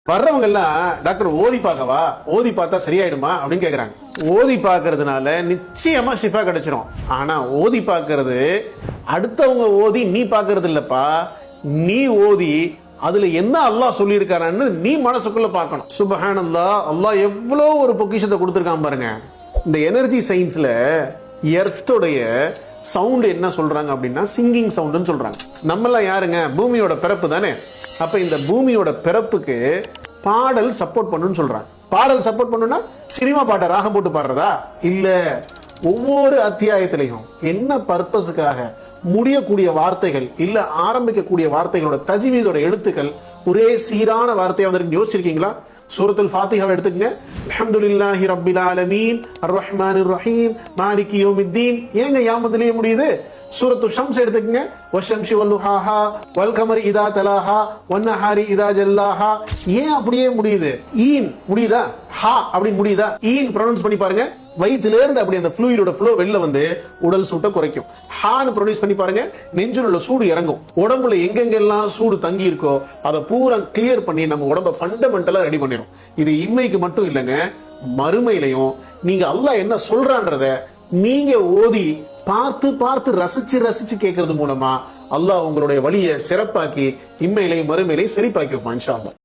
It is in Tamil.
வர்றவங்க எல்லாம் டாக்டர் ஓதி பார்க்கவா, ஓதி பார்த்தா சரியாயிடுமா அப்படின்னு கேக்குறாங்க. ஓதி பார்க்கறதுனால நிச்சயமா ஷிஃபா கிடைச்சிரும். ஆனா ஓதி பார்க்கறது அடுத்தவங்க ஓதி நீ பார்க்கறது இல்லப்பா. நீ ஓதி அதுல என்ன அல்லாஹ் சொல்லி இருக்காரான்னு நீ மனசுக்குள்ள பார்க்கணும். சுப்ஹானல்லாஹ், அல்லாஹ் எவ்வளவு ஒரு பொக்கிஷத்தை கொடுத்திருக்கான் பாருங்க. இந்த எனர்ஜி சயின்ஸ்ல எர்த்தோடைய சவுண்ட் என்ன சொல்றாங்க அப்படின்னா சிங்கிங் சவுண்ட்னு சொல்றாங்க. நம்மெல்லாம் யாருங்க, பூமியோட பிறப்பு தானே. அப்ப இந்த பூமியோட பிறப்புக்கு பாடல் சப்போர்ட் பண்ணுன்னு சொல்றாங்க. பாடல் சப்போர்ட் பண்ணுனா சினிமா பாட்டை ராகம் போட்டு பாடுறதா இல்ல, ஒவ்வொரு அத்தியாயத்திலையும் என்ன பர்பஸுக்காக முடியக்கூடிய வார்த்தைகள் இல்ல ஆரம்பிக்கக்கூடிய வார்த்தைகளோட தஜ்வீதோட எழுத்துக்கள் ஒரே சீரான வார்த்தையா வந்து யோசிச்சிருக்கீங்களா? சூரத்துல் ஃபாத்திஹாவை எடுத்துக்கங்க. அல்ஹம்துலில்லாஹி ரப்பில் ஆலமீன் அர்ரஹ்மானிர் ரஹீம் மாலிகி யௌமித்தீன். ஏங்க யாமத்திலே முடியுது? சூரத்து ஷம்ஸ் எடுத்துக்கங்க. வஷம்சி வல்லுஹாஹா வல் கமரி இதா தலாஹா வன்னஹாரி இதா ஜல்லாஹா. ஏன் அப்படியே முடியுது? ஈன் முடியுதா? ஹா அப்படி முடியுதா? ஈன் ப்ரொனவுன்ஸ் பண்ணி பாருங்க. வயிற்றுல இருந்து அப்படி அந்த ஃப்ளூயிடோட ஃப்ளோ வெளில வந்து உடல் சூட்டை குறைக்கும். ஹான்னு ப்ரொடியூஸ் பண்ணி பாருங்க, நெஞ்சில் உள்ள சூடு இறங்கும். உடம்புல எங்கெங்கெல்லாம் சூடு தங்கி இருக்கோ அதை பூரா கிளியர் பண்ணி நம்ம உடம்ப ஃபண்டமெண்டலா ரெடி பண்ணிரும். இது இன்மைக்கு மட்டும் இல்லைங்க, மறுமையிலையும் நீங்க அல்லாஹ் என்ன சொல்றான்றத நீங்க ஓதி பார்த்து பார்த்து ரசிச்சு ரசிச்சு கேட்கறது மூலமா அல்லாஹ் உங்களுடைய வழியை சிறப்பாக்கி இம்மையிலையும் மறுமையிலையும் செழிப்பாக்கி வைப்பான் இன்ஷா அல்லாஹ்.